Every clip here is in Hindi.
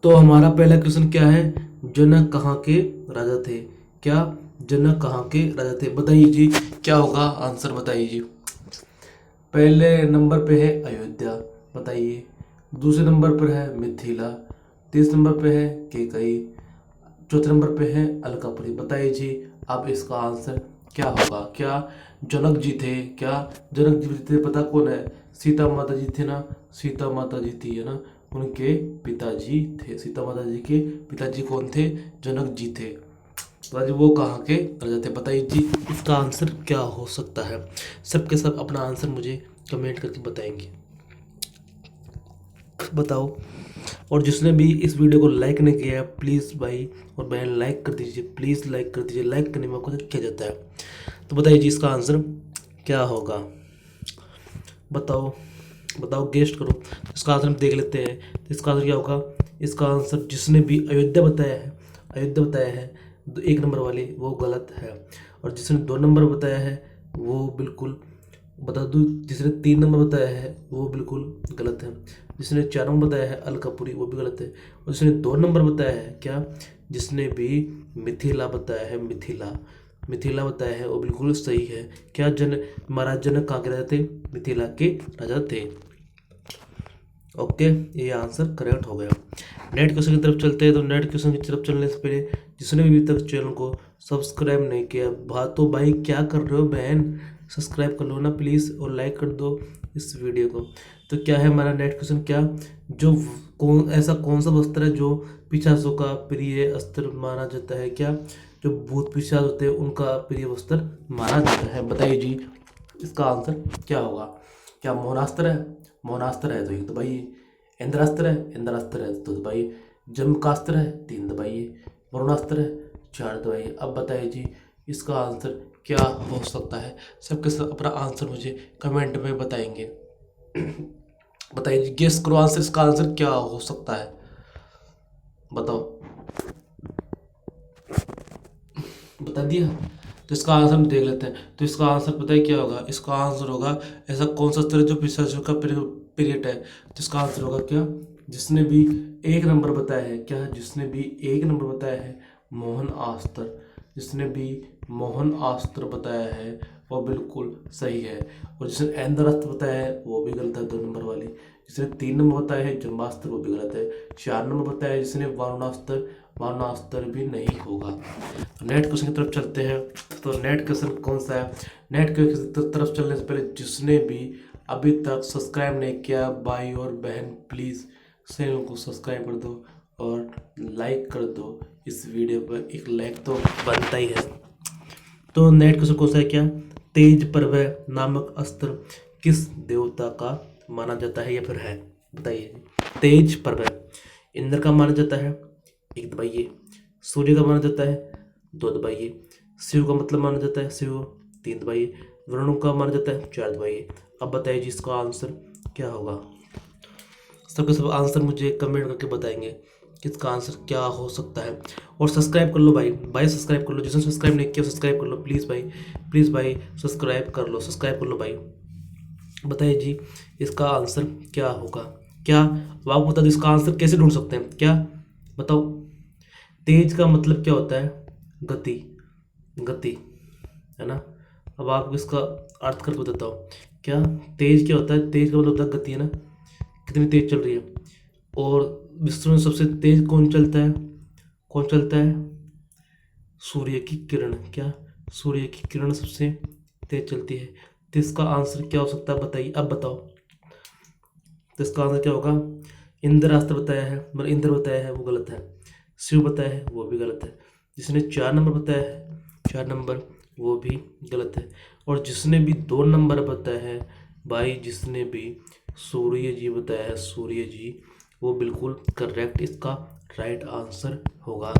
तो हमारा पहला क्वेश्चन क्या है, जनक कहाँ के राजा थे? क्या जनक कहाँ के राजा थे? बताइए जी, क्या होगा आंसर, बताइए जी। पहले नंबर पे है अयोध्या, बताइए। दूसरे नंबर पर है मिथिला। तीसरे नंबर पे है केकई। चौथे नंबर पे है अलकापुरी। बताइए जी, अब इसका आंसर क्या होगा? क्या जनक जी थे? क्या जनक जी थे? पता कौन है? सीता माता जी थे ना, सीता माता जी थी है ना, उनके पिताजी थे। सीता माता जी के पिताजी कौन थे? जनक जी थे। बताइए वो कहाँ के राजा थे? बताइए जी, इसका आंसर क्या हो सकता है? सबके सब अपना आंसर मुझे कमेंट करके बताएंगे। बताओ। और जिसने भी इस वीडियो को लाइक नहीं किया है, प्लीज़ भाई और बहन लाइक कर दीजिए, प्लीज़ लाइक कर दीजिए। लाइक करने में आपको क्या जाता है? तो बताइए जी, इसका आंसर क्या होगा? बताओ, बताओ, गेस्ट करो। इसका आंसर हम देख लेते हैं। तो इसका आंसर क्या होगा? इसका आंसर जिसने भी अयोध्या बताया है, अयोध्या बताया है, एक नंबर वाली, वो गलत है। और जिसने दो नंबर बताया है वो बिल्कुल, बता दूँ, जिसने तीन नंबर बताया है वो बिल्कुल गलत है। जिसने चार नंबर बताया है अलकापुरी, वो भी गलत है। और जिसने दो नंबर बताया है, क्या, जिसने भी मिथिला बताया है, मिथिला, मिथिला बताया है, वो बिल्कुल सही है। क्या महाराज जनक कहाँ के राजा थे? मिथिला के राजा थे। ओके, ये आंसर करेक्ट हो गया। नेक्स्ट क्वेश्चन की तरफ चलते हैं। तो नेक्स्ट क्वेश्चन की तरफ चलने से पहले जिसने भी अभी तक चैनल को सब्सक्राइब नहीं किया, तो भाई क्या कर रहे हो बहन? सब्सक्राइब कर लो ना प्लीज़, और लाइक कर दो इस वीडियो को। तो क्या है हमारा नेक्स्ट क्वेश्चन? क्या, जो ऐसा कौन सा वस्त्र है जो पिशाचों का प्रिय अस्त्र माना जाता है? क्या, जो भूत पिशाच होते हैं उनका प्रिय वस्त्र माना जाता है? बताइए जी, इसका आंसर क्या होगा? क्या मौनास्त्र है? मौनास्त्र है तो एक दबाइए। इंद्रास्त्र है? इंद्रास्त्र है तो दबाइए। जमकास्त्र है, तीन दबाइए। वरुणास्त्र है, चार दबाइए। अब बताइए जी, इसका आंसर क्या हो सकता है? सबके सब अपना आंसर मुझे कमेंट में बताएंगे। बताइए जी, गेस करो आंसर, इसका आंसर क्या हो सकता है? बताओ। बता दिया? तो इसका आंसर हम देख लेते हैं। तो इसका आंसर पता है क्या होगा? इसका आंसर होगा, ऐसा कौन सा स्तर जो पिशाचों का पीरियड है? तो इसका आंसर होगा क्या, जिसने भी एक नंबर बताया है, क्या, जिसने भी एक नंबर बताया है, मोहन आस्त्र। जिसने भी मोहन अस्त्र बताया है वो बिल्कुल सही है। और जिसने इंद्रास्त्र बताया है वो भी गलत है, दो नंबर वाली। जिसने तीन नंबर बताया है जम्बास्त्र, वो भी गलत है। चार नंबर बताया है जिसने वारुणास्त्र, वारुणास्त्र भी नहीं होगा। नेट क्वेश्चन की तरफ चलते हैं। तो नेट क्वेश्चन कौन सा है? नेट क्वेश्चन की तरफ चलने से पहले जिसने भी अभी तक सब्सक्राइब नहीं किया, भाई और बहन प्लीज़ चैनल को सब्सक्राइब कर दो और लाइक कर दो। इस वीडियो पर एक लाइक तो बनता ही है। तो नेट क्वेश्चन कौन सा है? क्या, तेज प्रभय नामक अस्त्र किस देवता का माना जाता है या फिर है? बताइए। तेज प्रभय इंद्र का माना जाता है, एक दबाइए। सूर्य का माना जाता है, दो दबाइए। शिव का मतलब माना जाता है शिव, तीन दबाइए। वरुण का माना जाता है, चार दबाइए। अब बताइए जी, इसका आंसर क्या होगा? सबके सब आंसर मुझे कमेंट करके बताएंगे कि इसका आंसर क्या हो सकता है। और सब्सक्राइब कर लो भाई, भाई सब्सक्राइब कर लो। जिसने सब्सक्राइब नहीं किया सब्सक्राइब कर लो प्लीज़ भाई, प्लीज़ भाई सब्सक्राइब कर लो, सब्सक्राइब कर लो भाई। बताइए जी, इसका आंसर क्या होगा? क्या, अब आप बता दो इसका आंसर कैसे ढूंढ सकते हैं? क्या, बताओ। तेज का मतलब क्या होता है? गति, गति, है ना। अब आपको इसका अर्थ करके बताता हूँ। क्या, तेज क्या होता है? तेज का मतलब होता है गति, है ना, कितनी तेज चल रही है। और विश्व में सबसे तेज कौन चलता है? कौन चलता है? सूर्य की किरण। क्या, सूर्य की किरण सबसे तेज चलती है। तो इसका आंसर क्या हो सकता है? बताइए, अब बताओ। तो इसका आंसर क्या होगा? इंद्रास्त्र बताया है, मतलब इंद्र बताया है, वो गलत है। शिव बताया है, वो भी गलत है। जिसने चार नंबर बताया है, चार नंबर, वो भी गलत है। और जिसने भी दो नंबर बताया है भाई, जिसने भी सूर्य जी बताया है, सूर्य जी, वो बिल्कुल करेक्ट इसका राइट आंसर होगा।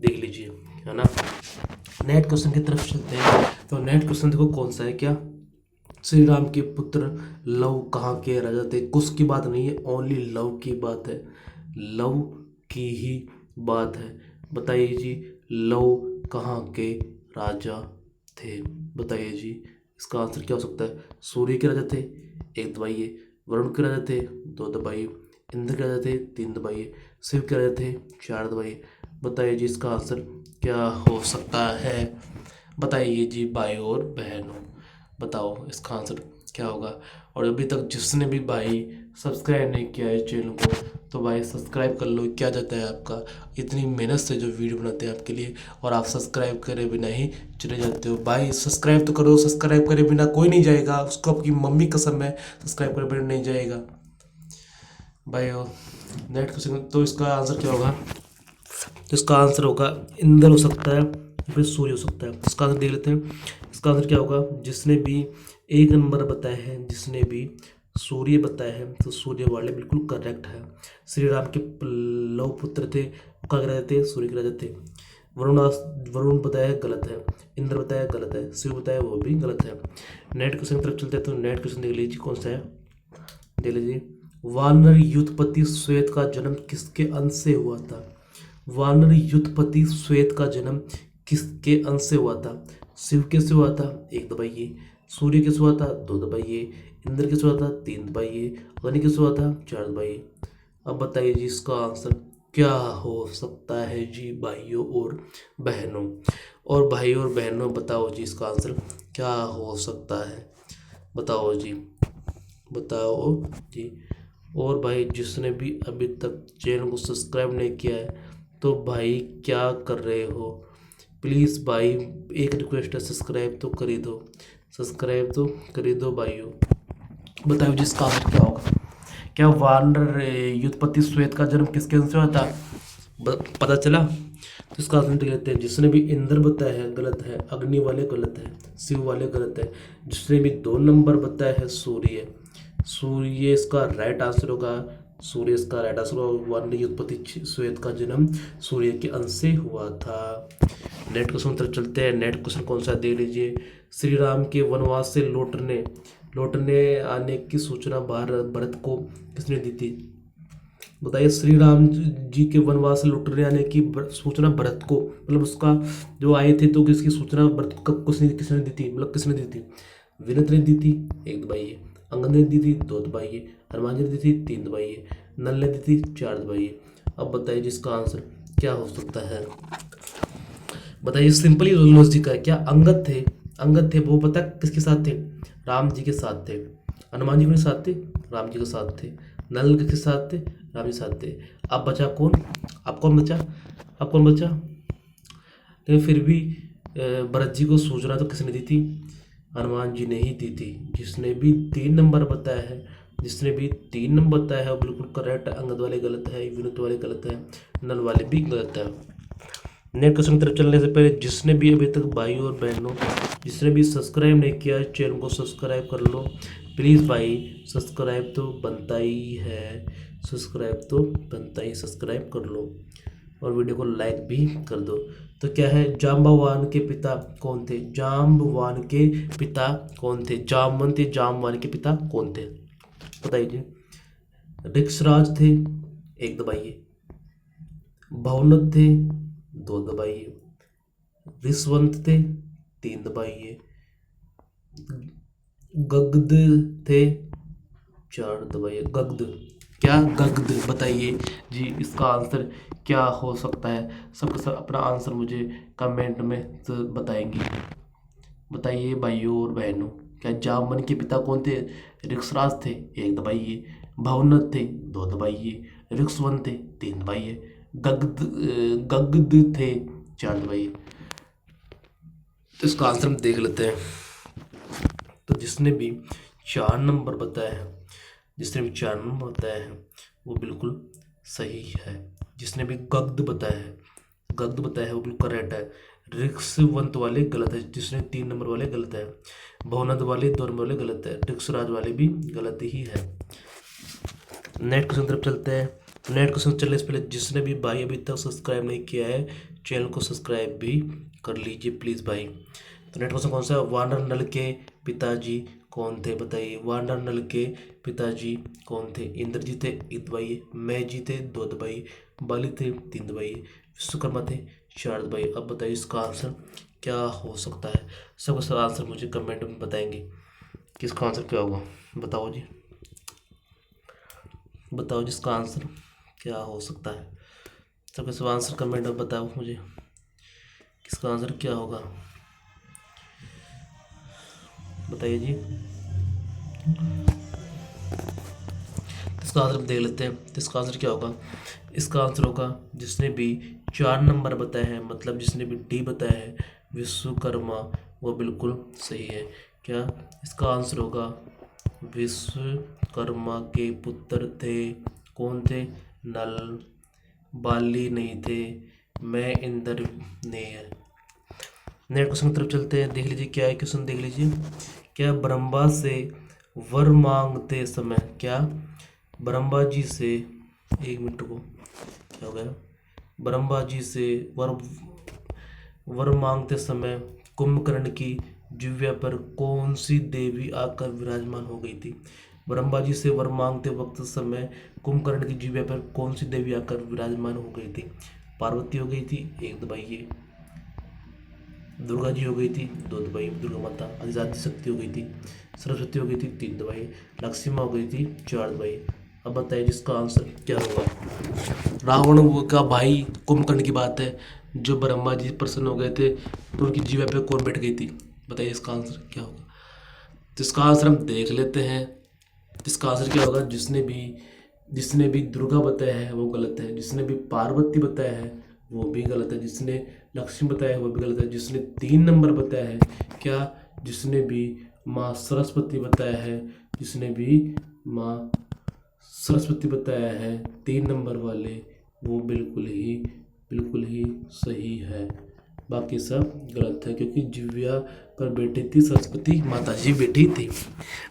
देख लीजिए, है ना। नेक्स्ट क्वेश्चन की तरफ चलते हैं। तो नेक्स्ट क्वेश्चन देखो कौन सा है। क्या, श्री राम के पुत्र लव कहाँ के राजा थे? कुछ की बात नहीं है, ओनली लव की बात है, लव की ही बात है। बताइए जी, लव कहाँ के राजा थे? बताइए जी, इसका आंसर क्या हो सकता है? सूर्य के राजा थे, एक दबाइए। वरुण के राजा थे, दो दबाइए। इंद्र के राजा थे, तीन दबाइए। शिव क्या रहते थे? 4 दबाइए। बताइए जी इसका आंसर क्या हो सकता है? बताइए जी भाइयों और बहनों, बताओ इसका आंसर क्या होगा। और अभी तक जिसने भी भाई सब्सक्राइब नहीं किया है चैनल को, तो भाई सब्सक्राइब कर लो। क्या जाता है आपका, इतनी मेहनत से जो वीडियो बनाते हैं आपके लिए, और आप सब्सक्राइब करे बिना ही चले जाते हो। भाई सब्सक्राइब तो करो, सब्सक्राइब करे बिना कोई नहीं जाएगा, उसको आपकी मम्मी कसम है, सब्सक्राइब करे बिना नहीं जाएगा भाई। नेट क्वेश्चन, तो इसका आंसर क्या होगा? तो इसका आंसर होगा इंद्र हो सकता है, फिर सूर्य हो सकता है। इसका आंसर देख लेते हैं। इसका आंसर क्या होगा? जिसने भी एक नंबर बताया है, जिसने भी सूर्य बताया है, तो सूर्य वाले बिल्कुल करेक्ट है। श्री राम के लव पुत्र थे, क्या राजा थे? सूर्य के राजा थे। वरुण बताया गलत है, इंद्र बताया गलत है, शिव बताया वो भी गलत है। नेट क्वेश्चन की तरफ चलते हैं, तो नेट क्वेश्चन देख लीजिए कौन सा है, देख लीजिए। वानर युद्धपति श्वेत का जन्म किसके अंश से हुआ था? वानर युद्धपति श्वेत का जन्म किसके अंश से हुआ था? शिव के से हुआ था, 1 दबाइए। सूर्य के से हुआ था, 2 दबाइए। इंद्र के से हुआ था, 3 दबाइए। अग्नि के से हुआ था, 4 दबाइए। अब बताइए जी इसका आंसर क्या हो सकता है जी भाइयों और बहनों। और भाइयों और बहनों बताओ जी इसका आंसर क्या हो सकता है, बताओ जी, बताओ जी। और भाई जिसने भी अभी तक चैनल को सब्सक्राइब नहीं किया है, तो भाई क्या कर रहे हो? प्लीज़ भाई एक रिक्वेस्ट है, सब्सक्राइब तो कर ही दो, सब्सक्राइब तो कर ही दो भाइयों। बताओ जिसका आंसर क्या होगा। क्या वानर युद्धपति श्वेत का जन्म किसके अंश से हुआ था? पता चला? तो इसका आंसर देख लेते हैं। जिसने भी इंद्र बताया है गलत है, अग्नि वाले गलत है, शिव वाले गलत है। जिसने भी 2 नंबर बताया है सूर्य, सूर्य इसका राइट आंसर होगा। सूर्य इसका राइट आंसर होगा। वानर युद्धपति श्वेत का जन्म सूर्य के अंश से हुआ था। नेट क्वेश्चन तरफ चलते हैं। नेट क्वेश्चन कौन सा देख लीजिए। श्री राम के वनवास से लौटने आने की सूचना भरत को किसने दी थी? बताइए। श्री राम जी के वनवास से लौटने आने की सूचना भरत को, मतलब उसका जो आए थे तो किसकी सूचना भरत को किसने दी थी, मतलब किसने दी थी? विनत ने दी थी, 1 दबाइए। अंगद ने दी थी, 2 दबाइए। हनुमान जी ने दी थी, 3 दबाइए। नल ने दी थी, 4 दबाइए। अब बताइए जिसका आंसर क्या हो सकता है। बताइए, सिंपली लॉजिक है। क्या अंगद थे वो पता किसके साथ थे? राम जी के साथ थे। हनुमान जी के साथ थे, राम जी के साथ थे। नल के साथ थे, राम जी के साथ थे। अब बचा कौन? अब कौन बचा? लेकिन फिर भी भरत जी को सूचना तो किसने दी थी? हनुमान जी ने ही दी थी। जिसने भी 3 नंबर बताया है, जिसने भी 3 नंबर बताया है वो बिल्कुल करेक्ट है। अंगद वाले गलत है, विनुत वाले गलत है, नल वाले भी गलत है। नेक्स्ट क्वेश्चन की तरफ चलने से पहले जिसने भी अभी तक भाई और बहनों, जिसने भी सब्सक्राइब नहीं किया है चैनल को सब्सक्राइब कर लो प्लीज़ भाई। सब्सक्राइब तो बनता ही है, सब्सक्राइब तो बनता ही, सब्सक्राइब कर लो और वीडियो को लाइक भी कर दो। तो क्या है, जाम्बवान के पिता कौन थे? जाम्बवान के पिता कौन थे? जाम्बवान के पिता कौन थे? बताइए। ऋक्षराज थे, 1 दबाइए। भवनद थे, 2 दबाइए। विश्वंत थे, 3 दबाइए। गगद थे, 4 दबाइए। गगद, क्या गगद? बताइए जी इसका आंसर क्या हो सकता है। सबके सब अपना आंसर मुझे कमेंट में बताएंगे। बताइए भाइयों और बहनों, क्या जामवन के पिता कौन थे? ऋक्षराज थे, 1 दबाइए। भवनद थे, 2 दबाइए। ऋक्षवंत थे, 3 दबाइए। गगद थे, 4 दबाइए। तो इसका आंसर हम देख लेते हैं। तो जिसने भी 4 नंबर बताया है, जिसने भी 4 नंबर बताया है वो बिल्कुल सही है। जिसने भी गगद बताया है वो बिल्कुल करेक्ट है। ऋक्षवंत वाले गलत है, जिसने 3 नंबर वाले गलत है। भवनद वाले 2 नंबर वाले गलत है। ऋक्षराज वाले भी गलत ही है। नेक्स्ट क्वेश्चन तरफ चलते हैं। नेक्स्ट क्वेश्चन चलने से पहले जिसने भी भाई अभी तक सब्सक्राइब नहीं किया है चैनल को सब्सक्राइब भी कर लीजिए प्लीज़ भाई। तो नेक्स्ट क्वेश्चन कौन सा है? वानर नल के पिताजी कौन थे? बताइए। वानर नल के पिताजी कौन थे? इंद्र जी थे, 1 दबाइए। मैं जी थे, 2 दबाइए। बाली थे, 3 दबाइए। विश्वकर्मा थे, 4 दबाइए। अब बताइए इसका आंसर क्या हो सकता है। सबका सब आंसर मुझे कमेंट में बताएंगे कि इसका आंसर क्या होगा। बताओ जी, बताओ जिसका आंसर क्या हो सकता है? सबके सब आंसर कमेंट में बताओ मुझे, इसका आंसर क्या होगा, बताइए जी। इसका आंसर देख लेते हैं, तो इसका आंसर क्या होगा? इसका आंसर होगा, जिसने भी 4 नंबर बताए हैं, मतलब जिसने भी डी बताया है, विश्वकर्मा, वो बिल्कुल सही है। क्या इसका आंसर होगा? विश्वकर्मा के पुत्र थे, कौन थे? नल, बाली नहीं थे, मैं इंद्र ने है। नेक्स्ट क्वेश्चन की तरफ चलते हैं, देख लीजिए क्या है क्वेश्चन, देख लीजिए। क्या ब्रह्मा से वर मांगते समय, क्या ब्रह्मा जी से, एक मिनट को, क्या हो गया? ब्रह्मा जी से वर मांगते समय कुंभकर्ण की जिह्वा पर कौन सी देवी आकर विराजमान हो गई थी? ब्रह्मा जी से वर मांगते वक्त समय कुंभकर्ण की जिह्वा पर कौन सी देवी आकर विराजमान हो गई थी? पार्वती हो गई थी, एक दबाइए। दुर्गा जी हो गई थी, 2 दबाई। दुर्गा माता आदि शक्ति हो गई थी। सरस्वती हो गई थी, 3 दबाई। लक्ष्मी हो गई थी, 4 दबाई। अब बताइए जिसका आंसर क्या होगा? रावण का भाई कुंभकर्ण की बात है, जो ब्रह्मा जी प्रसन्न हो गए थे तो उनकी जीवा पे कौन बैठ गई थी? बताइए इसका आंसर क्या होगा? तो इसका आंसर हम देख लेते हैं। इसका आंसर क्या होगा? जिसने भी दुर्गा बताया है वो गलत है, जिसने भी पार्वती बताया है वो भी गलत है, जिसने लक्ष्मी बताया है वो भी गलत है, जिसने 3 नंबर बताया है, क्या जिसने भी माँ सरस्वती बताया है, जिसने भी माँ सरस्वती बताया है 3 नंबर वाले, वो बिल्कुल ही सही है। बाकी सब गलत है, क्योंकि जिव्या पर बैठी थी सरस्वती माता जी बैठी थी।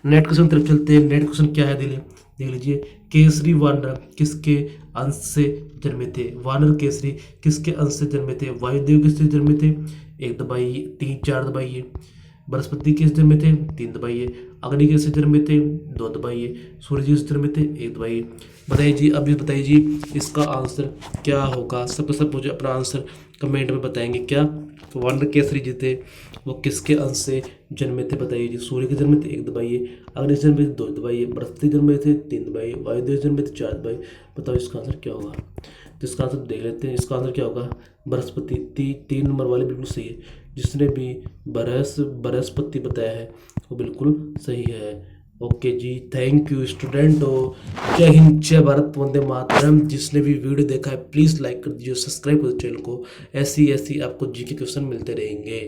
नेट क्वेश्चन तरफ चलते हैं। नेट क्वेश्चन क्या है, देख लीजिए। केसरी वानर किसके अंश से जन्मे थे? वानर केसरी किसके अंश से जन्मे थे? वायुदेव किससे जन्मे थे? 1 दबाइए, 3 4 दबाइए। बृहस्पति किस जन्मे थे? 3 दबाइए। अग्नि किससे जन्मे थे? 2 दबाइए। सूर्य जी किससे जन्मे थे? 1 दबाइए। बताइए जी, अभी बताइए जी इसका आंसर क्या होगा? सब मुझे अपना आंसर कमेंट में बताएंगे। क्या वानर केसरी जी थे वो किसके अंश से जन्मे थे? बताइए जी। सूर्य के जन्मे थे, 1 दबाइए। अग्नि से जन्मे थे, 2 दबाइए। बृहस्पति जन्मे थे, 3 दबाइए। वायुदेव जन्मे थे, 4 दबाइए। बताओ इसका आंसर क्या होगा? तो इसका आंसर देख लेते हैं। इसका आंसर क्या होगा? बृहस्पति। 3 नंबर वाले बिल्कुल सही है। जिसने भी बृहस्पति बताया है वो बिल्कुल सही है। ओके जी, थैंक यू स्टूडेंट हो। जय हिंद, जय भारत, वंदे मातरम। जिसने भी वीडियो देखा है प्लीज़ लाइक कर दीजिए, सब्सक्राइब कर दीजिए चैनल को। ऐसी आपको जीके क्वेश्चन मिलते रहेंगे।